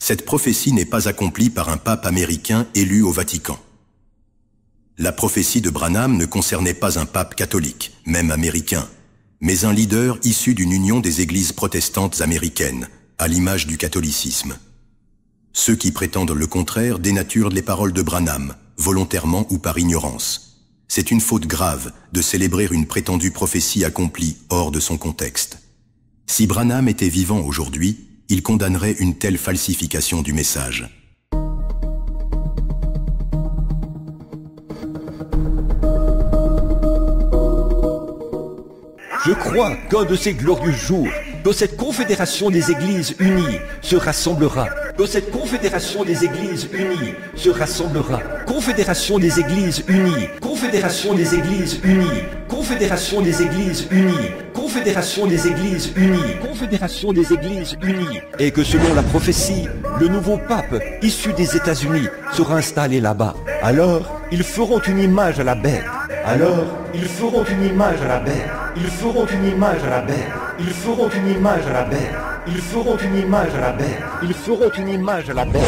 cette prophétie n'est pas accomplie par un pape américain élu au Vatican. La prophétie de Branham ne concernait pas un pape catholique, même américain, mais un leader issu d'une union des églises protestantes américaines, à l'image du catholicisme. Ceux qui prétendent le contraire dénaturent les paroles de Branham, volontairement ou par ignorance. C'est une faute grave de célébrer une prétendue prophétie accomplie hors de son contexte. Si Branham était vivant aujourd'hui, il condamnerait une telle falsification du message. Je crois qu'un de ces glorieux jours, que cette confédération des Églises unies se rassemblera. Que cette confédération des Églises unies se rassemblera. Confédération des Églises unies. Confédération des Églises unies. Confédération des Églises unies. Confédération des Églises unies. Confédération des Églises unies. Et que selon la prophétie, le nouveau pape issu des États-Unis sera installé là-bas. Alors, ils feront une image à la bête. Alors, ils feront une image à la bête. Ils feront une image à la bête. Ils feront une image à la bête. Ils feront une image à la bête. Ils feront une image à la bête.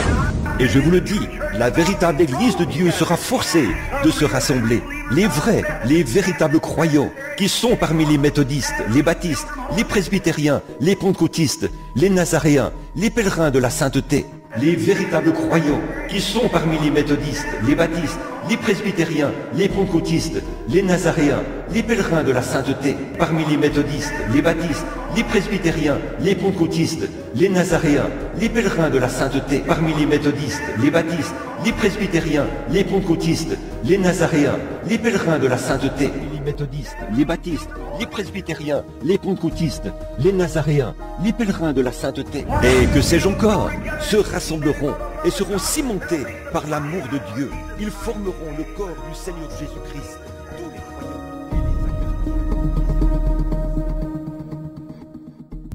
Et je vous le dis, la véritable Église de Dieu sera forcée de se rassembler. Les vrais, les véritables croyants qui sont parmi les méthodistes, les baptistes, les presbytériens, les pentecôtistes, les nazaréens, les pèlerins de la sainteté. Les véritables croyants qui sont parmi les méthodistes, les baptistes, les presbytériens, les pentecôtistes, les nazaréens, les pèlerins de la sainteté, parmi les méthodistes, les baptistes, les presbytériens, les pentecôtistes, les nazaréens, les pèlerins de la sainteté, parmi les méthodistes, les baptistes, les presbytériens, les pentecôtistes, les nazaréens, les pèlerins de la sainteté, les méthodistes, les baptistes, les presbytériens, les pentecôtistes, les nazaréens, les pèlerins de la sainteté, et que sais-je encore, se rassembleront et seront cimentés par l'amour de Dieu. Ils formeront le corps du Seigneur Jésus-Christ. Tous les croyants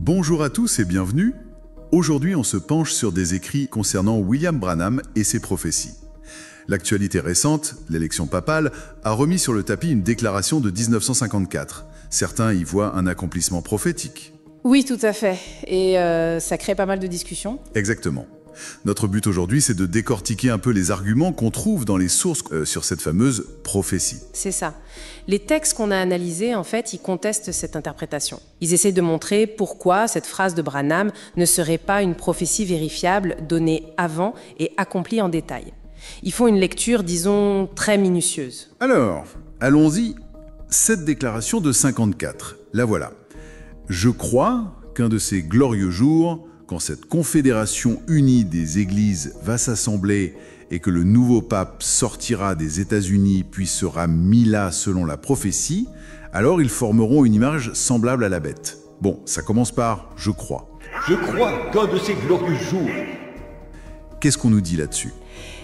Bonjour à tous et bienvenue. Aujourd'hui, on se penche sur des écrits concernant William Branham et ses prophéties. L'actualité récente, l'élection papale, a remis sur le tapis une déclaration de 1954. Certains y voient un accomplissement prophétique. Oui, tout à fait. Et ça crée pas mal de discussions. Exactement. Notre but aujourd'hui, c'est de décortiquer un peu les arguments qu'on trouve dans les sources sur cette fameuse prophétie. C'est ça. Les textes qu'on a analysés, en fait, ils contestent cette interprétation. Ils essaient de montrer pourquoi cette phrase de Branham ne serait pas une prophétie vérifiable donnée avant et accomplie en détail. Ils font une lecture, disons, très minutieuse. Alors, allons-y. Cette déclaration de 54, la voilà. Je crois qu'un de ces glorieux jours, quand cette confédération unie des églises va s'assembler et que le nouveau pape sortira des États-Unis puis sera mis là selon la prophétie, alors ils formeront une image semblable à la bête. Bon, ça commence par « je crois ». Je crois qu'un de ces glorieux jours. Qu'est-ce qu'on nous dit là-dessus ?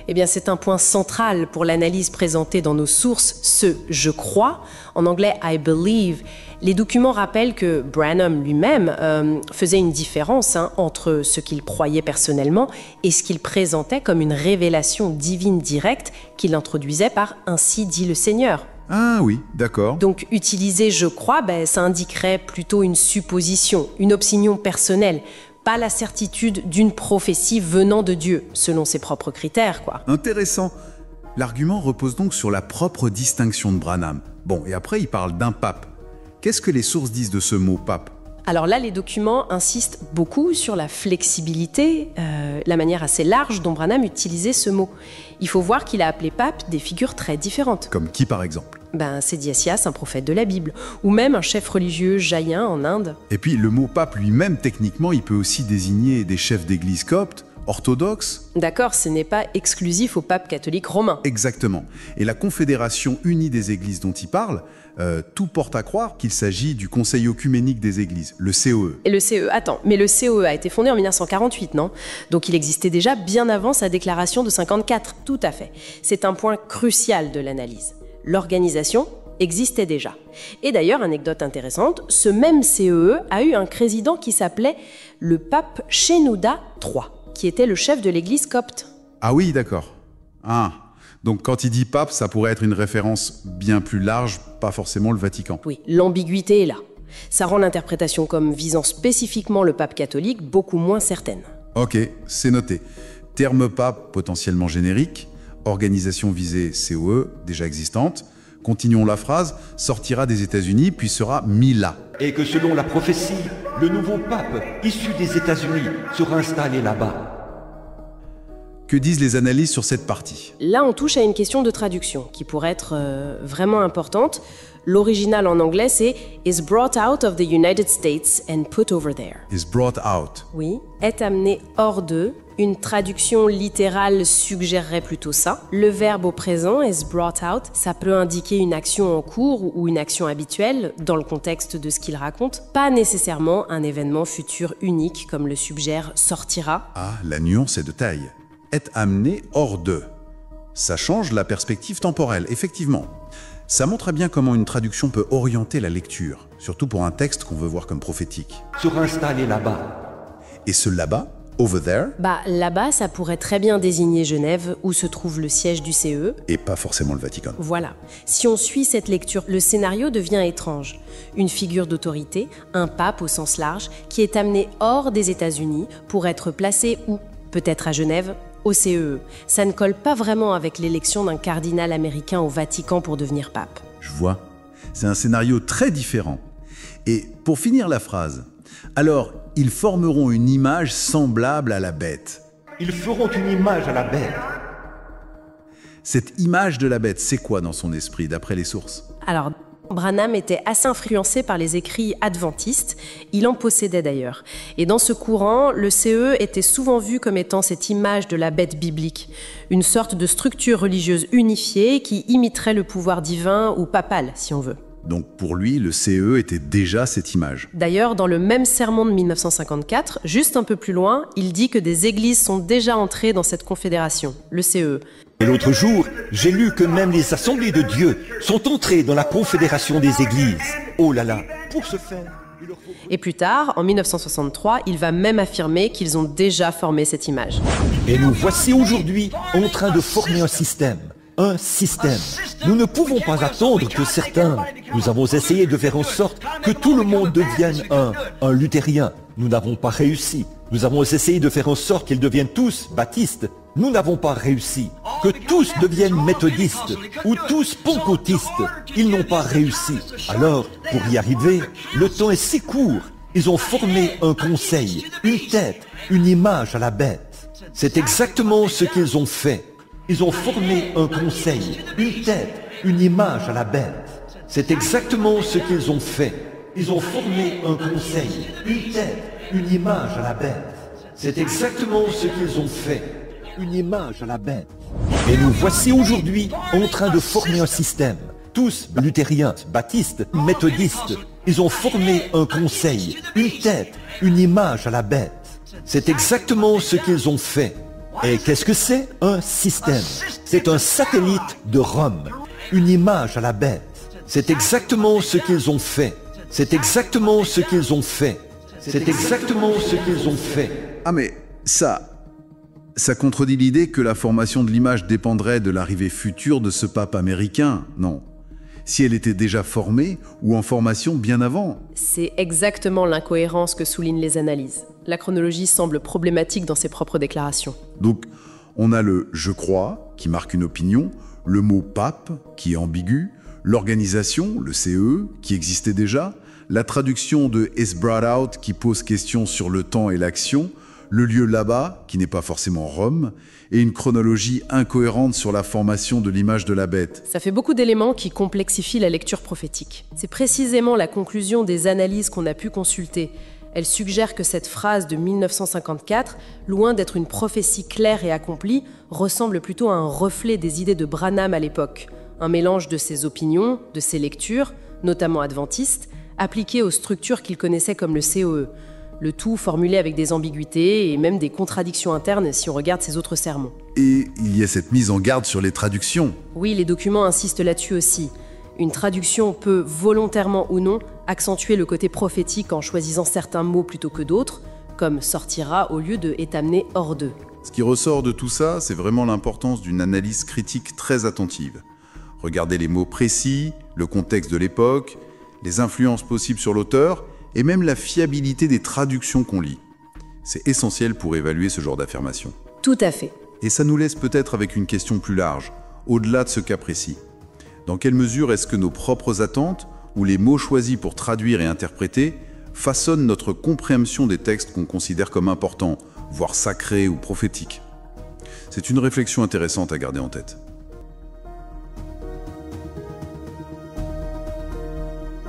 Eh bien, c'est un point central pour l'analyse présentée dans nos sources, ce « je crois », en anglais « I believe ». Les documents rappellent que Branham lui-même faisait une différence entre ce qu'il croyait personnellement et ce qu'il présentait comme une révélation divine directe qu'il introduisait par « ainsi dit le Seigneur ». Ah oui, d'accord. Donc, utiliser « je crois », ça indiquerait plutôt une supposition, une opinion personnelle, pas la certitude d'une prophétie venant de Dieu, selon ses propres critères, quoi. Intéressant. L'argument repose donc sur la propre distinction de Branham. Bon, et après, il parle d'un pape. Qu'est-ce que les sources disent de ce mot « pape » ? Alors là, les documents insistent beaucoup sur la flexibilité, la manière assez large dont Branham utilisait ce mot. Il faut voir qu'il a appelé pape des figures très différentes. Comme qui, par exemple ? Sédiacias, un prophète de la Bible, ou même un chef religieux jaïen en Inde. Et puis, le mot pape lui-même, techniquement, il peut aussi désigner des chefs d'église coptes, orthodoxes. D'accord, ce n'est pas exclusif au pape catholique romain. Exactement. Et la Confédération unie des églises dont il parle, tout porte à croire qu'il s'agit du Conseil œcuménique des églises, le CEE. Et le CEE, mais le CEE a été fondé en 1948, non ? Donc il existait déjà bien avant sa déclaration de 54, tout à fait. C'est un point crucial de l'analyse. L'organisation existait déjà. Et d'ailleurs, anecdote intéressante, ce même CEE a eu un président qui s'appelait le pape Shenouda III, qui était le chef de l'église copte. Ah oui, d'accord. Ah, donc quand il dit pape, ça pourrait être une référence bien plus large, pas forcément le Vatican. Oui, l'ambiguïté est là. Ça rend l'interprétation comme visant spécifiquement le pape catholique beaucoup moins certaine. Ok, c'est noté. Terme pape potentiellement générique, organisation visée COE, déjà existante. Continuons la phrase, sortira des États-Unis puis sera mis là. Et que selon la prophétie, le nouveau pape, issu des États-Unis, sera installé là-bas. Que disent les analyses sur cette partie? Là, on touche à une question de traduction qui pourrait être vraiment importante. L'original en anglais, c'est « is brought out of the United States and put over there ». Is brought out. Oui, est amené hors d'eux. Une traduction littérale suggérerait plutôt ça. Le verbe au présent, is brought out, ça peut indiquer une action en cours ou une action habituelle dans le contexte de ce qu'il raconte, pas nécessairement un événement futur unique comme le suggère sortira. Ah, la nuance est de taille. Est amené hors d'eux. Ça change la perspective temporelle, effectivement. Ça montre bien comment une traduction peut orienter la lecture, surtout pour un texte qu'on veut voir comme prophétique. Sera installé là-bas. Et ce là-bas, over there, Là-bas, ça pourrait très bien désigner Genève, où se trouve le siège du CE. et pas forcément le Vatican. Voilà. Si on suit cette lecture, le scénario devient étrange. Une figure d'autorité, un pape au sens large, qui est amené hors des États-Unis pour être placé où? Peut-être à Genève, au CEE. Ça ne colle pas vraiment avec l'élection d'un cardinal américain au Vatican pour devenir pape. Je vois. C'est un scénario très différent. Et pour finir la phrase, alors ils formeront une image semblable à la bête. Ils feront une image à la bête. Cette image de la bête, c'est quoi dans son esprit, d'après les sources? Alors, Branham était assez influencé par les écrits adventistes, il en possédait d'ailleurs. Et dans ce courant, le CE était souvent vu comme étant cette image de la bête biblique, une sorte de structure religieuse unifiée qui imiterait le pouvoir divin ou papal, si on veut. Donc pour lui, le CE était déjà cette image. D'ailleurs, dans le même sermon de 1954, juste un peu plus loin, il dit que des églises sont déjà entrées dans cette confédération, le CE. Et l'autre jour, j'ai lu que même les assemblées de Dieu sont entrées dans la confédération des églises. Oh là là, pour ce faire, il leur faut... Et plus tard, en 1963, il va même affirmer qu'ils ont déjà formé cette image. Et nous voici aujourd'hui en train de former un système. Un système. Nous ne pouvons pas attendre que certains... Nous avons essayé de faire en sorte que tout le monde devienne un luthérien. Nous n'avons pas réussi. Nous avons essayé de faire en sorte qu'ils deviennent tous baptistes. Nous n'avons pas réussi. Que tous deviennent méthodistes ou tous pentecôtistes. Ils n'ont pas réussi. Alors, pour y arriver, le temps est si court. Ils ont formé un conseil, une tête, une image à la bête. C'est exactement ce qu'ils ont fait. Ils ont formé un conseil, une tête, une image à la bête. C'est exactement ce qu'ils ont fait. Ils ont formé un conseil, une tête, une image à la bête. C'est exactement ce qu'ils ont fait. Une image à la bête. Et nous voici aujourd'hui en train de former un système. Tous luthériens, baptistes, méthodistes. Ils ont formé un conseil, une tête, une image à la bête. C'est exactement ce qu'ils ont fait. Et qu'est-ce que c'est? Un système. C'est un satellite de Rome. Une image à la bête. C'est exactement ce qu'ils ont fait. C'est exactement ce qu'ils ont fait. C'est exactement ce qu'ils ont fait. Ah mais ça contredit l'idée que la formation de l'image dépendrait de l'arrivée future de ce pape américain, non. Si elle était déjà formée ou en formation bien avant. C'est exactement l'incohérence que soulignent les analyses. La chronologie semble problématique dans ses propres déclarations. Donc, on a le « je crois » qui marque une opinion, le mot « pape » qui est ambigu, l'organisation, le CE, qui existait déjà, la traduction de « is brought out » qui pose question sur le temps et l'action, le lieu là-bas, qui n'est pas forcément Rome, et une chronologie incohérente sur la formation de l'image de la bête. Ça fait beaucoup d'éléments qui complexifient la lecture prophétique. C'est précisément la conclusion des analyses qu'on a pu consulter. Elle suggère que cette phrase de 1954, loin d'être une prophétie claire et accomplie, ressemble plutôt à un reflet des idées de Branham à l'époque. Un mélange de ses opinions, de ses lectures, notamment adventistes, appliquées aux structures qu'il connaissait comme le COE. Le tout formulé avec des ambiguïtés et même des contradictions internes si on regarde ses autres sermons. Et il y a cette mise en garde sur les traductions. Oui, les documents insistent là-dessus aussi. Une traduction peut, volontairement ou non, accentuer le côté prophétique en choisissant certains mots plutôt que d'autres, comme « sortira » au lieu de « est amené hors d'eux ». Ce qui ressort de tout ça, c'est vraiment l'importance d'une analyse critique très attentive. Regardez les mots précis, le contexte de l'époque, les influences possibles sur l'auteur, et même la fiabilité des traductions qu'on lit. C'est essentiel pour évaluer ce genre d'affirmation. Tout à fait. Et ça nous laisse peut-être avec une question plus large, au-delà de ce cas précis. Dans quelle mesure est-ce que nos propres attentes, ou les mots choisis pour traduire et interpréter, façonnent notre compréhension des textes qu'on considère comme importants, voire sacrés ou prophétiques? C'est une réflexion intéressante à garder en tête.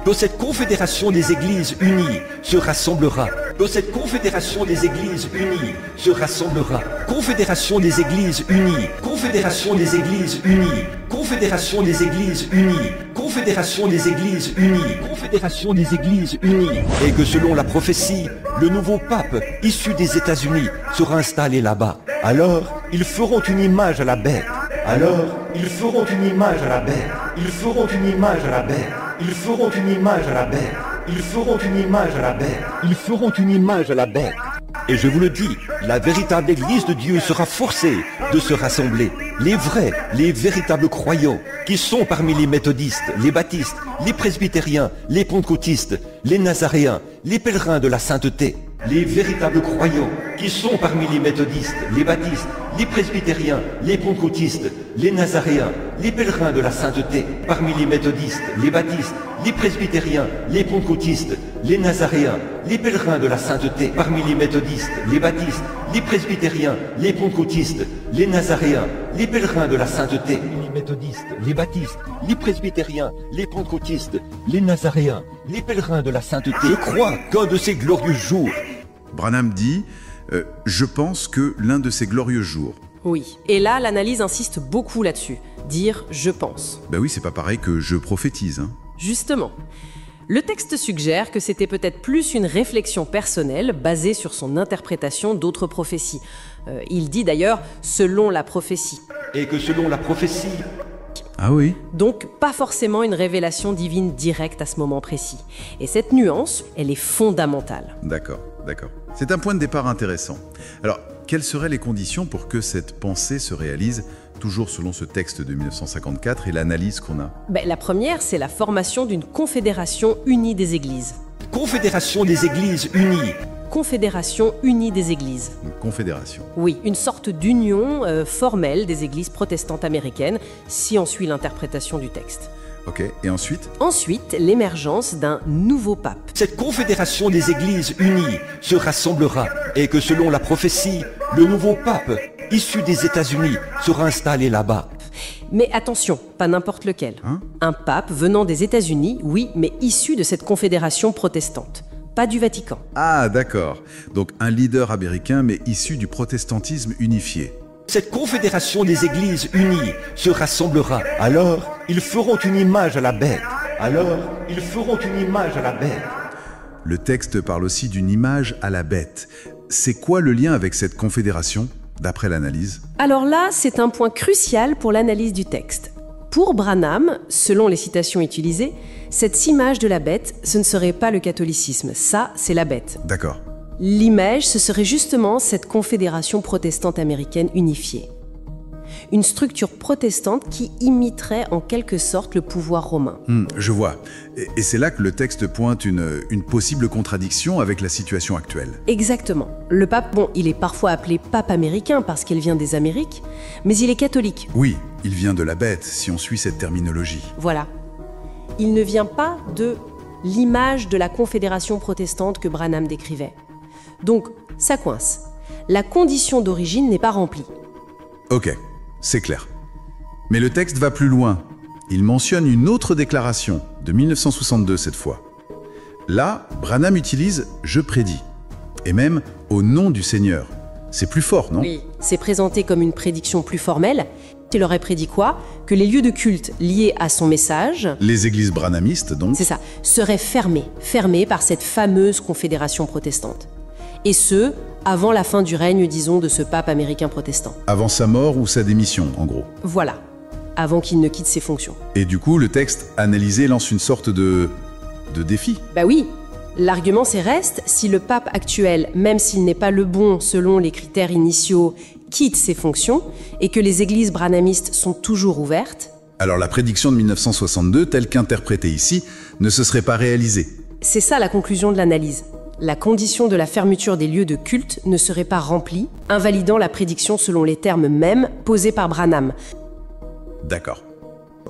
Que cette confédération des Églises unies se rassemblera. Que cette confédération des Églises unies se rassemblera. Confédération des Églises unies. Confédération des Églises unies. Confédération des Églises unies. Confédération des Églises unies. Confédération des Églises unies. Et que selon la prophétie, le nouveau pape, issu des États-Unis, sera installé là-bas. Alors, ils feront une image à la bête. Alors, ils feront une image à la bête. Ils feront une image à la bête. Ils feront une image à la bête. Ils feront une image à la bête. Ils feront une image à la bête. Et je vous le dis, la véritable Église de Dieu sera forcée de se rassembler. Les vrais, les véritables croyants, qui sont parmi les méthodistes, les baptistes, les presbytériens, les pentecôtistes, les nazaréens, les pèlerins de la sainteté. Les véritables croyants, qui sont parmi les méthodistes, les baptistes, les presbytériens, les pentecôtistes, les nazaréens, les pèlerins de la sainteté, parmi les méthodistes, les baptistes, les presbytériens, les pentecôtistes, les nazaréens, les pèlerins de la sainteté, parmi les méthodistes, les baptistes, les presbytériens, les pentecôtistes, les nazaréens, les pèlerins de la sainteté, les méthodistes, les baptistes, les presbytériens, les pentecôtistes, les nazaréens, les pèlerins de la sainteté. Je crois qu'un de ces glorieux jours, Branham dit « Je pense que l'un de ces glorieux jours ». Oui. Et là, l'analyse insiste beaucoup là-dessus. Dire « je pense ». Ben oui, c'est pas pareil que « je prophétise ». Justement. Le texte suggère que c'était peut-être plus une réflexion personnelle basée sur son interprétation d'autres prophéties. Il dit d'ailleurs « selon la prophétie ». et que selon la prophétie, Ah oui? Donc, pas forcément une révélation divine directe à ce moment précis. Et cette nuance, elle est fondamentale. D'accord, d'accord. C'est un point de départ intéressant. Alors, quelles seraient les conditions pour que cette pensée se réalise, toujours selon ce texte de 1954 et l'analyse qu'on a? La première, c'est la formation d'une confédération unie des églises. confédération des Églises unies, Confédération unie des églises. Une confédération. Oui, une sorte d'union formelle des églises protestantes américaines, si on suit l'interprétation du texte. Ok, et ensuite? Ensuite, l'émergence d'un nouveau pape. cette confédération des Églises unies se rassemblera et que selon la prophétie, le nouveau pape, issu des États-Unis, sera installé là-bas. Mais attention, pas n'importe lequel. Un pape venant des États-Unis, oui, mais issu de cette confédération protestante. Pas du Vatican. Ah, d'accord. Donc un leader américain, mais issu du protestantisme unifié. Cette confédération des Églises unies se rassemblera. Alors, ils feront une image à la bête. Alors, ils feront une image à la bête. Le texte parle aussi d'une image à la bête. C'est quoi le lien avec cette confédération, d'après l'analyse? Alors là, c'est un point crucial pour l'analyse du texte. Pour Branham, selon les citations utilisées, cette image de la bête, ce ne serait pas le catholicisme, ça, c'est la bête. D'accord. L'image, ce serait justement cette confédération protestante américaine unifiée. Une structure protestante qui imiterait en quelque sorte le pouvoir romain. Je vois. Et c'est là que le texte pointe une possible contradiction avec la situation actuelle. Exactement. Le pape, il est parfois appelé pape américain parce qu'il vient des Amériques, mais il est catholique. Oui, il vient de la bête, si on suit cette terminologie. Voilà. Il ne vient pas de l'image de la confédération protestante que Branham décrivait. Donc, ça coince. La condition d'origine n'est pas remplie. Ok, c'est clair. Mais le texte va plus loin. Il mentionne une autre déclaration, de 1962 cette fois. Là, Branham utilise « je prédis », et même « au nom du Seigneur ». C'est plus fort, non? Oui, c'est présenté comme une prédiction plus formelle. Il aurait prédit quoi? Que les lieux de culte liés à son message, Les églises branhamistes, donc. c'est ça, seraient fermés par cette fameuse confédération protestante. Et ce, avant la fin du règne, disons, de ce pape américain protestant. Avant sa mort ou sa démission, en gros. Voilà, avant qu'il ne quitte ses fonctions. Et du coup, le texte analysé lance une sorte de défi. Bah oui, l'argument c'est reste, si le pape actuel, même s'il n'est pas le bon selon les critères initiaux, quitte ses fonctions, et que les églises branhamistes sont toujours ouvertes, Alors la prédiction de 1962, telle qu'interprétée ici, ne se serait pas réalisée. c'est ça la conclusion de l'analyse. la condition de la fermeture des lieux de culte ne serait pas remplie, invalidant la prédiction selon les termes mêmes posés par Branham. D'accord.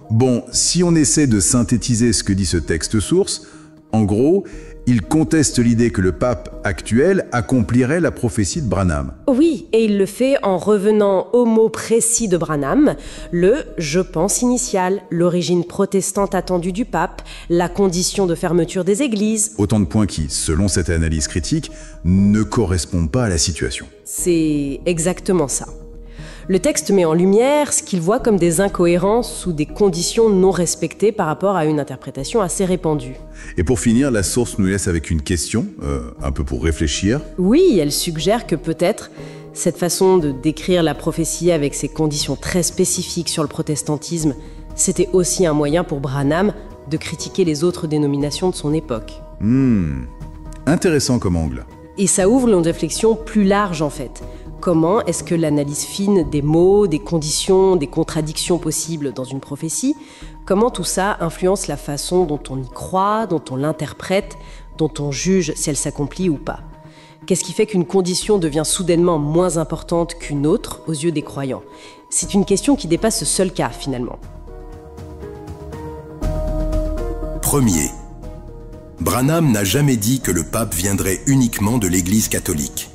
Bon, si on essaie de synthétiser ce que dit ce texte source, en gros, il conteste l'idée que le pape actuel accomplirait la prophétie de Branham. Oui, et il le fait en revenant au mot précis de Branham, le « je pense » initial, l'origine protestante attendue du pape, la condition de fermeture des églises. Autant de points qui, selon cette analyse critique, ne correspondent pas à la situation. C'est exactement ça. Le texte met en lumière ce qu'il voit comme des incohérences ou des conditions non respectées par rapport à une interprétation assez répandue. Et pour finir, la source nous laisse avec une question, un peu pour réfléchir. Oui, elle suggère que peut-être cette façon de décrire la prophétie avec ses conditions très spécifiques sur le protestantisme, c'était aussi un moyen pour Branham de critiquer les autres dénominations de son époque. Intéressant comme angle. Et ça ouvre une réflexion plus large en fait. Comment est-ce que l'analyse fine des mots, des conditions, des contradictions possibles dans une prophétie, comment tout ça influence la façon dont on y croit, dont on l'interprète, dont on juge si elle s'accomplit ou pas? Qu'est-ce qui fait qu'une condition devient soudainement moins importante qu'une autre aux yeux des croyants? C'est une question qui dépasse ce seul cas finalement. Premier, Branham n'a jamais dit que le pape viendrait uniquement de l'Église catholique.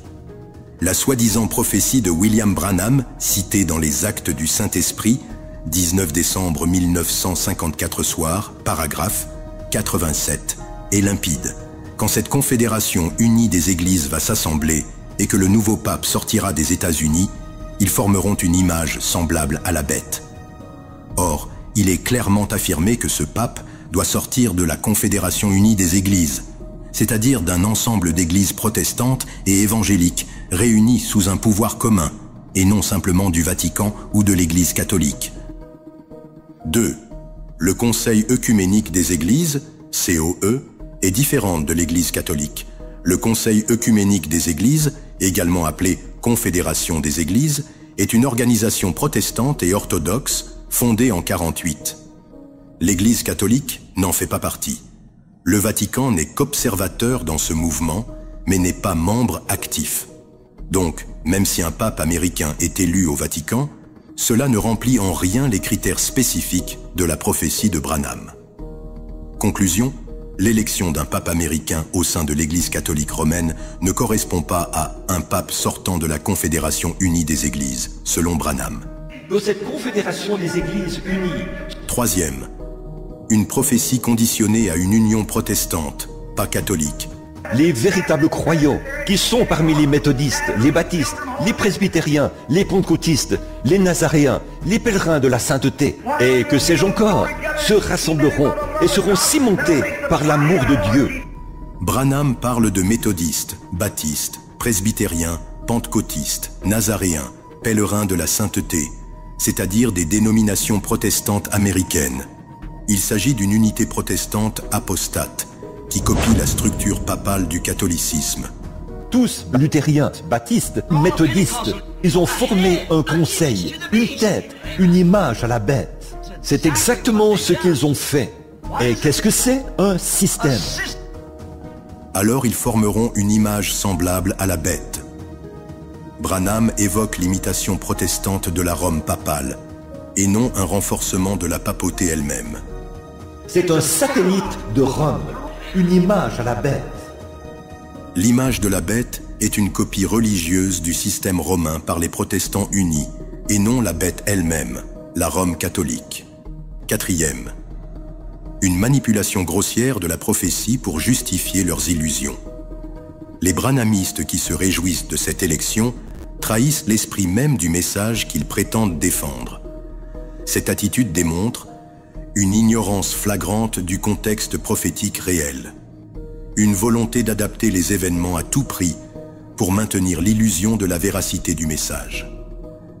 La soi-disant prophétie de William Branham, citée dans les Actes du Saint-Esprit, 19 décembre 1954 soir, paragraphe 87, est limpide. Quand cette confédération unie des églises va s'assembler et que le nouveau pape sortira des États-Unis, ils formeront une image semblable à la bête. Or, il est clairement affirmé que ce pape doit sortir de la confédération unie des églises, c'est-à-dire d'un ensemble d'églises protestantes et évangéliques réunies sous un pouvoir commun, et non simplement du Vatican ou de l'Église catholique. 2. Le Conseil œcuménique des Églises, COE, est différent de l'Église catholique. Le Conseil œcuménique des Églises, également appelé Confédération des Églises, est une organisation protestante et orthodoxe fondée en 48. L'Église catholique n'en fait pas partie. Le Vatican n'est qu'observateur dans ce mouvement, mais n'est pas membre actif. Donc, même si un pape américain est élu au Vatican, cela ne remplit en rien les critères spécifiques de la prophétie de Branham. Conclusion, l'élection d'un pape américain au sein de l'Église catholique romaine ne correspond pas à un pape sortant de la Confédération unie des Églises, selon Branham. De cette Confédération des Églises unies. Troisième, une prophétie conditionnée à une union protestante, pas catholique. Les véritables croyants, qui sont parmi les méthodistes, les baptistes, les presbytériens, les pentecôtistes, les nazaréens, les pèlerins de la sainteté, et que sais-je encore, se rassembleront et seront cimentés par l'amour de Dieu. Branham parle de méthodistes, baptistes, presbytériens, pentecôtistes, nazaréens, pèlerins de la sainteté, c'est-à-dire des dénominations protestantes américaines. Il s'agit d'une unité protestante apostate, qui copie la structure papale du catholicisme. Tous, luthériens, baptistes, méthodistes, ils ont formé un conseil, une tête, une image à la bête. C'est exactement ce qu'ils ont fait. Et qu'est-ce que c'est? Un système. Alors ils formeront une image semblable à la bête. Branham évoque l'imitation protestante de la Rome papale, et non un renforcement de la papauté elle-même. C'est un satellite de Rome, une image à la bête. L'image de la bête est une copie religieuse du système romain par les protestants unis, et non la bête elle-même, la Rome catholique. Quatrième, une manipulation grossière de la prophétie pour justifier leurs illusions. Les branhamistes qui se réjouissent de cette élection trahissent l'esprit même du message qu'ils prétendent défendre. Cette attitude démontre une ignorance flagrante du contexte prophétique réel, une volonté d'adapter les événements à tout prix pour maintenir l'illusion de la véracité du message,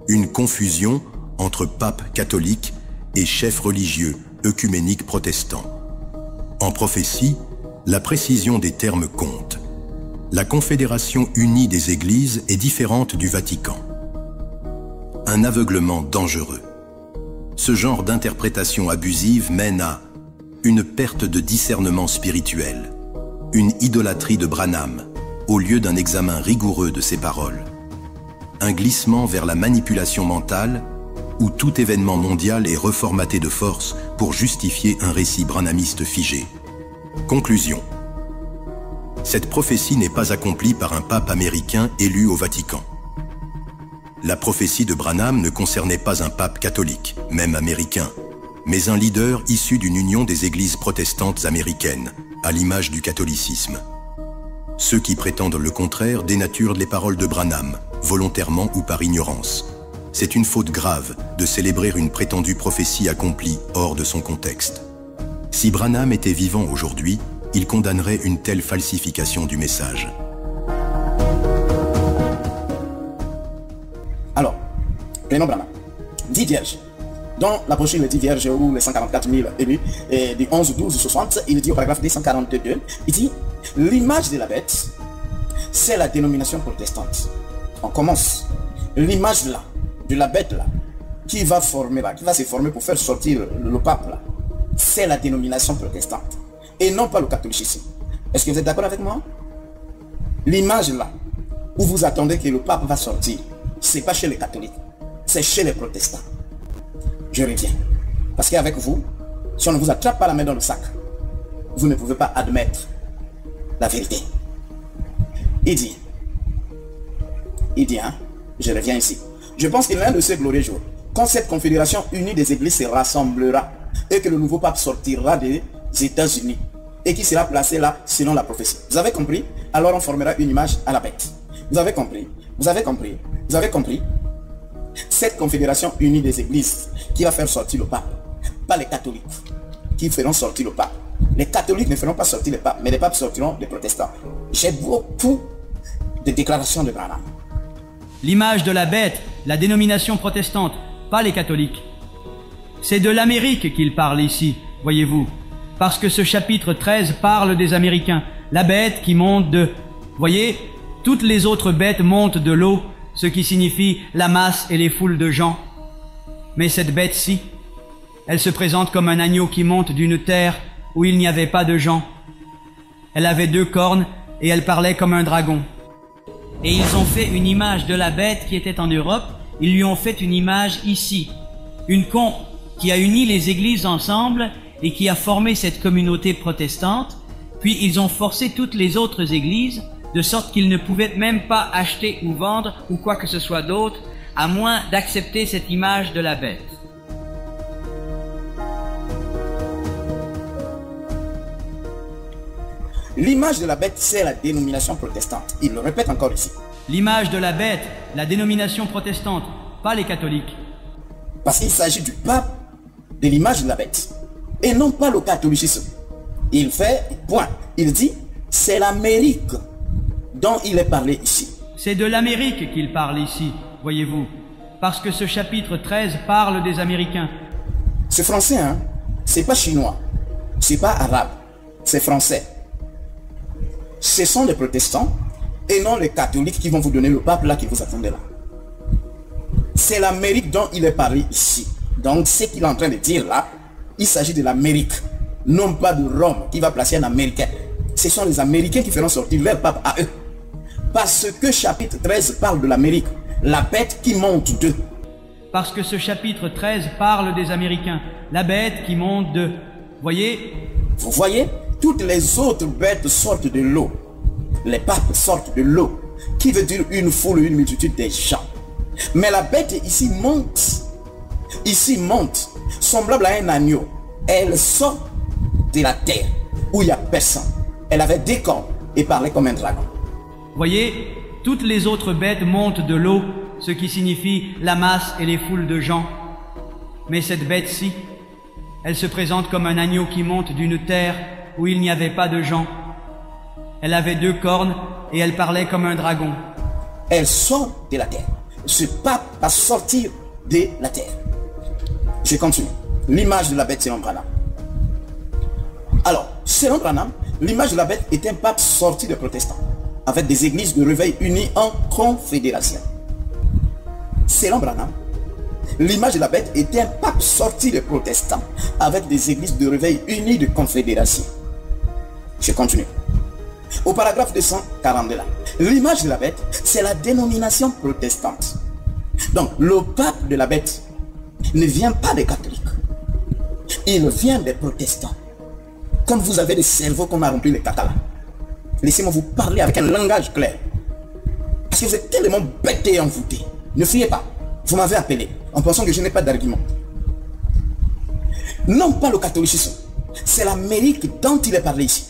une confusion entre pape catholique et chefs religieux œcuméniques protestants. En prophétie, la précision des termes compte. La Confédération unie des Églises est différente du Vatican. Un aveuglement dangereux. Ce genre d'interprétation abusive mène à une perte de discernement spirituel, une idolâtrie de Branham, au lieu d'un examen rigoureux de ses paroles. Un glissement vers la manipulation mentale, où tout événement mondial est reformaté de force pour justifier un récit branhamiste figé. Conclusion. Cette prophétie n'est pas accomplie par un pape américain élu au Vatican. La prophétie de Branham ne concernait pas un pape catholique, même américain, mais un leader issu d'une union des églises protestantes américaines, à l'image du catholicisme. Ceux qui prétendent le contraire dénaturent les paroles de Branham, volontairement ou par ignorance. C'est une faute grave de célébrer une prétendue prophétie accomplie hors de son contexte. Si Branham était vivant aujourd'hui, il condamnerait une telle falsification du message. Alors, prenons Branham. 10 vierges. Dans la brochure, les 10 vierges ou les 144 000 élus, et du 11, 12, 60, il dit au paragraphe 242, il dit « L'image de la bête, c'est la dénomination protestante. » On commence. L'image là, de la bête là, qui va se former pour faire sortir le pape là, c'est la dénomination protestante. Et non pas le catholicisme. Est-ce que vous êtes d'accord avec moi? L'image là, où vous attendez que le pape va sortir, c'est pas chez les catholiques, c'est chez les protestants. Je reviens. Parce qu'avec vous, si on ne vous attrape pas la main dans le sac, vous ne pouvez pas admettre la vérité. Il dit, hein, je reviens ici. Je pense que l'un de ces glorieux jours, quand cette confédération unie des églises se rassemblera et que le nouveau pape sortira des États-Unis et qui sera placé là selon la prophétie. Vous avez compris? Alors on formera une image à la bête. Vous avez compris? Vous avez compris? Vous avez compris? Cette confédération unie des églises qui va faire sortir le pape, pas les catholiques qui feront sortir le pape. Les catholiques ne feront pas sortir le pape, mais les papes sortiront les protestants. J'ai beaucoup de déclarations de Branham. L'image de la bête, la dénomination protestante, pas les catholiques. C'est de l'Amérique qu'il parle ici, voyez-vous, parce que ce chapitre 13 parle des Américains. La bête qui monte de... Voyez, toutes les autres bêtes montent de l'eau, ce qui signifie la masse et les foules de gens. Mais cette bête-ci, elle se présente comme un agneau qui monte d'une terre où il n'y avait pas de gens. Elle avait 2 cornes et elle parlait comme un dragon. Et ils ont fait une image de la bête qui était en Europe, ils lui ont fait une image ici. Une con qui a uni les églises ensemble et qui a formé cette communauté protestante, puis ils ont forcé toutes les autres églises, de sorte qu'ils ne pouvaient même pas acheter ou vendre ou quoi que ce soit d'autre, à moins d'accepter cette image de la bête. L'image de la bête, c'est la dénomination protestante. Il le répète encore ici. L'image de la bête, la dénomination protestante, pas les catholiques. Parce qu'il s'agit du pape, de l'image de la bête, et non pas le catholicisme. Il fait, point, il dit, c'est l'Amérique dont il est parlé ici. C'est de l'Amérique qu'il parle ici, voyez-vous, parce que ce chapitre 13 parle des Américains. C'est français, hein? C'est pas chinois, c'est pas arabe, c'est français. Ce sont les protestants et non les catholiques qui vont vous donner le pape là qui vous attendait là. C'est l'Amérique dont il est parlé ici. Donc ce qu'il est en train de dire là, il s'agit de l'Amérique, non pas de Rome qui va placer un Américain. Ce sont les Américains qui feront sortir leur pape à eux. Parce que chapitre 13 parle de l'Amérique, la bête qui monte d'eux. Parce que ce chapitre 13 parle des Américains, la bête qui monte d'eux. Voyez? Vous voyez? Toutes les autres bêtes sortent de l'eau. Les papes sortent de l'eau, qui veut dire une foule, une multitude des gens. Mais la bête ici monte, semblable à un agneau. Elle sort de la terre, où il n'y a personne. Elle avait 2 cornes et parlait comme un dragon. Voyez, toutes les autres bêtes montent de l'eau, ce qui signifie la masse et les foules de gens. Mais cette bête-ci, elle se présente comme un agneau qui monte d'une terre où il n'y avait pas de gens. Elle avait 2 cornes et elle parlait comme un dragon. Elle sort de la terre. Ce pape va sortir de la terre. Je continue. L'image de la bête selon Branham. Alors, selon Branham, l'image de la bête est un pape sorti des protestants, avec des églises de réveil unies en confédération. Selon Branham, l'image de la bête est un pape sorti des protestants, avec des églises de réveil unies de confédération. Je continue. Au paragraphe 242 là, l'image de la bête, c'est la dénomination protestante. Donc, le pape de la bête ne vient pas des catholiques. Il vient des protestants. Comme vous avez des cerveaux qu'on a remplis les catalans, laissez-moi vous parler avec un langage clair. Parce que vous êtes tellement bêtes et envoûtés. Ne fuyez pas. Vous m'avez appelé en pensant que je n'ai pas d'argument. Non pas le catholicisme. C'est l'Amérique dont il est parlé ici.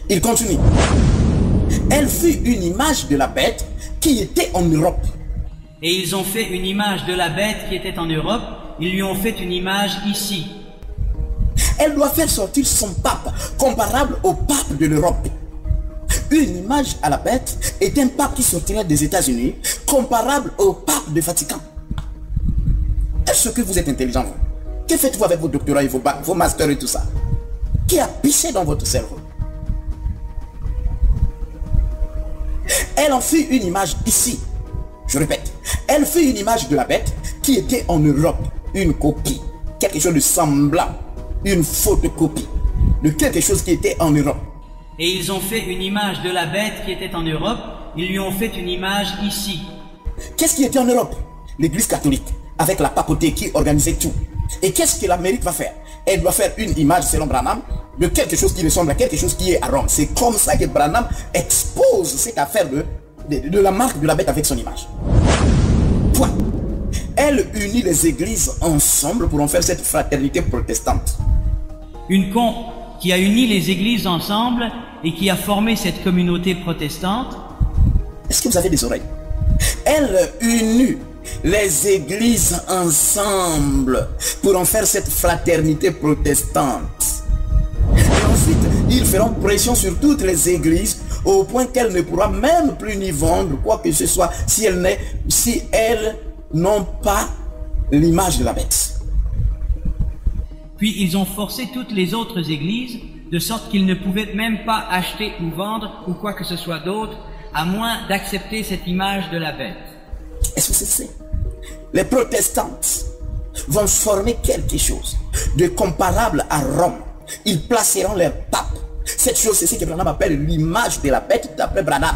Il continue. Elle fut une image de la bête qui était en Europe. Et ils ont fait une image de la bête qui était en Europe. Ils lui ont fait une image ici. Elle doit faire sortir son pape, comparable au pape de l'Europe. Une image à la bête est un pape qui sortirait des États-Unis, comparable au pape du Vatican. Est-ce que vous êtes intelligent, vous? Que faites-vous avec vos doctorats et vos masters et tout ça? Qui a pissé dans votre cerveau? Elle en fit une image ici. Je répète, elle fit une image de la bête qui était en Europe. Une copie, quelque chose de semblant, une photocopie de quelque chose qui était en Europe. Et ils ont fait une image de la bête qui était en Europe. Ils lui ont fait une image ici. Qu'est-ce qui était en Europe? L'église catholique, avec la papauté qui organisait tout. Et qu'est-ce que l'Amérique va faire? Elle doit faire une image, selon Branham, de quelque chose qui ressemble à quelque chose qui est à Rome. C'est comme ça que Branham expose cette affaire de la marque de la bête avec son image. Point. Elle unit les églises ensemble pour en faire cette fraternité protestante. Une con qui a uni les églises ensemble et qui a formé cette communauté protestante. Est-ce que vous avez des oreilles? Elle unit les églises ensemble pour en faire cette fraternité protestante. Et ensuite, ils feront pression sur toutes les églises au point qu'elles ne pourront même plus ni vendre quoi que ce soit si elles n'ont pas l'image de la bête. Puis ils ont forcé toutes les autres églises de sorte qu'ils ne pouvaient même pas acheter ou vendre ou quoi que ce soit d'autre à moins d'accepter cette image de la bête. Est-ce que c'est ça? Les protestantes vont former quelque chose de comparable à Rome. Ils placeront leur pape. Cette chose, c'est ce que Branham appelle l'image de la bête d'après Branham,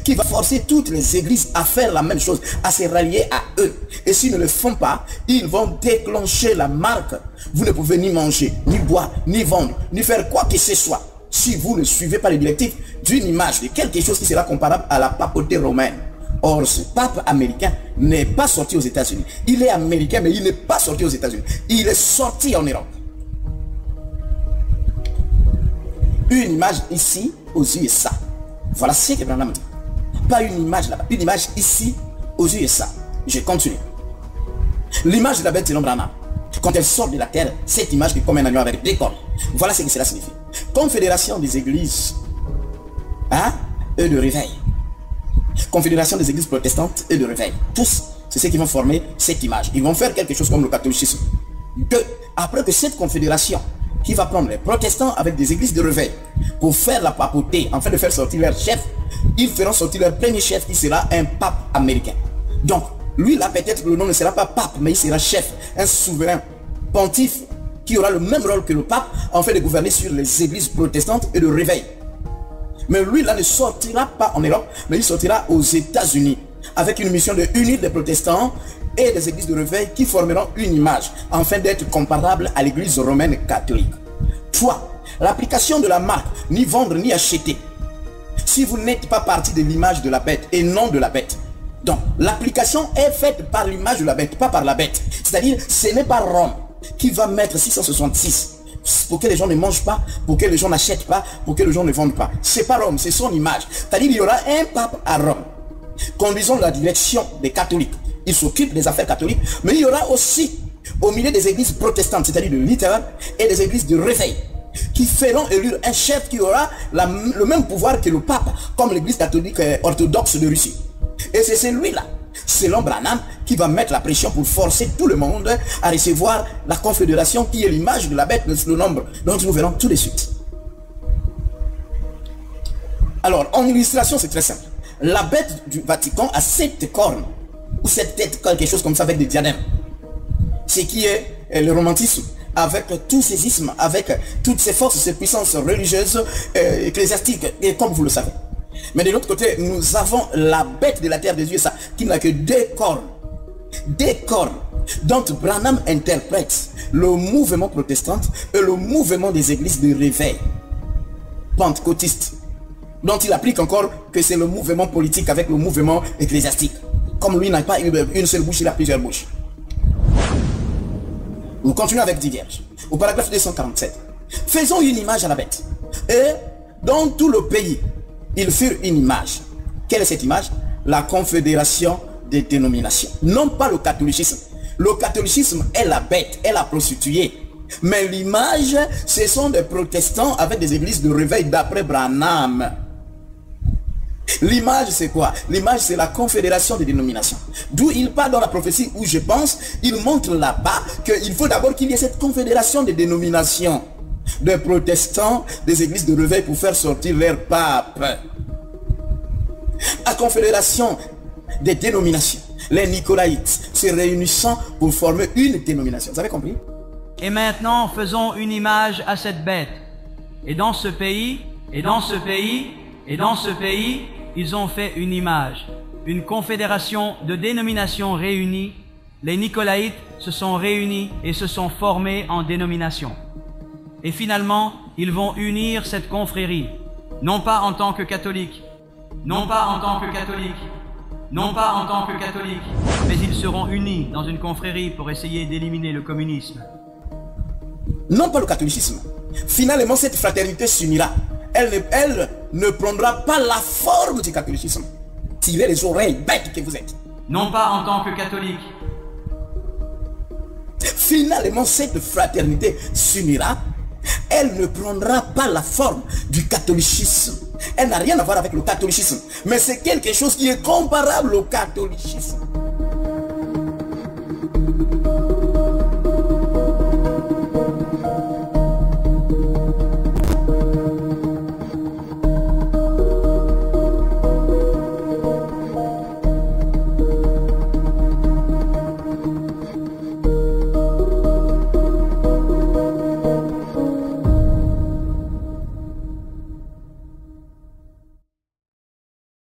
qui va forcer toutes les églises à faire la même chose, à se rallier à eux. Et s'ils ne le font pas, ils vont déclencher la marque. Vous ne pouvez ni manger, ni boire, ni vendre, ni faire quoi que ce soit, si vous ne suivez pas les directives d'une image de quelque chose qui sera comparable à la papauté romaine. Or, ce pape américain n'est pas sorti aux États-Unis. Il est américain, mais il n'est pas sorti aux États-Unis. Il est sorti en Europe. Une image ici, aux USA. Voilà ce que Branham dit. Pas une image là-bas, une image ici, aux USA. Je continue. L'image de la bête selon Branham, quand elle sort de la terre, cette image est comme un agneau avec des cornes. Voilà ce que cela signifie. Confédération des églises, eux de réveil. Confédération des églises protestantes et de réveil. Tous, c'est ceux qui vont former cette image. Ils vont faire quelque chose comme le catholicisme. Après que cette confédération qui va prendre les protestants avec des églises de réveil pour faire la papauté, afin de faire sortir leur chef, ils feront sortir leur premier chef qui sera un pape américain. Donc, lui là, peut-être le nom ne sera pas pape, mais il sera chef, un souverain pontife qui aura le même rôle que le pape en fait de gouverner sur les églises protestantes et de réveil. Mais lui là ne sortira pas en Europe, mais il sortira aux États-Unis avec une mission de unir des protestants et des églises de réveil qui formeront une image afin d'être comparables à l'église romaine catholique. 3. L'application de la marque, ni vendre ni acheter. Si vous n'êtes pas partie de l'image de la bête et non de la bête. Donc, l'application est faite par l'image de la bête, pas par la bête. C'est-à-dire, ce n'est pas Rome qui va mettre 666 pour que les gens ne mangent pas, pour que les gens n'achètent pas, pour que les gens ne vendent pas. C'est pas Rome, c'est son image. C'est-à-dire, il y aura un pape à Rome, conduisant la direction des catholiques. Il s'occupe des affaires catholiques, mais il y aura aussi au milieu des églises protestantes, c'est-à-dire de Luther et des églises de réveil, qui feront élire un chef qui aura le même pouvoir que le pape, comme l'église catholique orthodoxe de Russie. Et c'est celui-là, selon Branham, qui va mettre la pression pour forcer tout le monde à recevoir la confédération qui est l'image de la bête, le nombre, dont nous verrons tout de suite. Alors, en illustration, c'est très simple. La bête du Vatican a 7 cornes, ou 7 têtes, quelque chose comme ça avec des diadèmes. Ce qui est le romantisme avec tous ces ismes, avec toutes ces forces, ces puissances religieuses, ecclésiastiques, et comme vous le savez. Mais de l'autre côté, nous avons la bête de la terre des yeux, ça, qui n'a que deux cornes. Deux cornes. Donc Branham interprète le mouvement protestant et le mouvement des églises de réveil pentecôtiste, dont il applique encore que c'est le mouvement politique avec le mouvement ecclésiastique. Comme lui n'a pas une seule bouche, il a plusieurs bouches. Nous continuons avec 10 vierges. Au paragraphe 247. Faisons une image à la bête. Et dans tout le pays, ils firent une image. Quelle est cette image? La confédération des dénominations. Non pas le catholicisme. Le catholicisme est la bête, est la prostituée. Mais l'image, ce sont des protestants avec des églises de réveil d'après Branham. L'image, c'est quoi? L'image, c'est la confédération des dénominations. D'où il part dans la prophétie où je pense, il montre là-bas qu'il faut d'abord qu'il y ait cette confédération des dénominations, des protestants, des églises de réveil pour faire sortir leur pape. La confédération des dénominations, les Nicolaïtes, se réunissant pour former une dénomination. Vous avez compris? Et maintenant, faisons une image à cette bête. Et dans ce pays, et dans ce pays, et dans ce pays, ils ont fait une image, une confédération de dénominations réunies. Les Nicolaïtes se sont réunis et se sont formés en dénomination. Et finalement, ils vont unir cette confrérie, non pas en tant que catholiques, non pas en tant que catholiques, non pas en tant que catholiques, mais ils seront unis dans une confrérie pour essayer d'éliminer le communisme. Non pas le catholicisme. Finalement, cette fraternité s'unira. Elle ne prendra pas la forme du catholicisme. Tirez les oreilles, bêtes que vous êtes. Non pas en tant que catholique. Finalement, cette fraternité s'unira. Elle ne prendra pas la forme du catholicisme. Elle n'a rien à voir avec le catholicisme. Mais c'est quelque chose qui est comparable au catholicisme.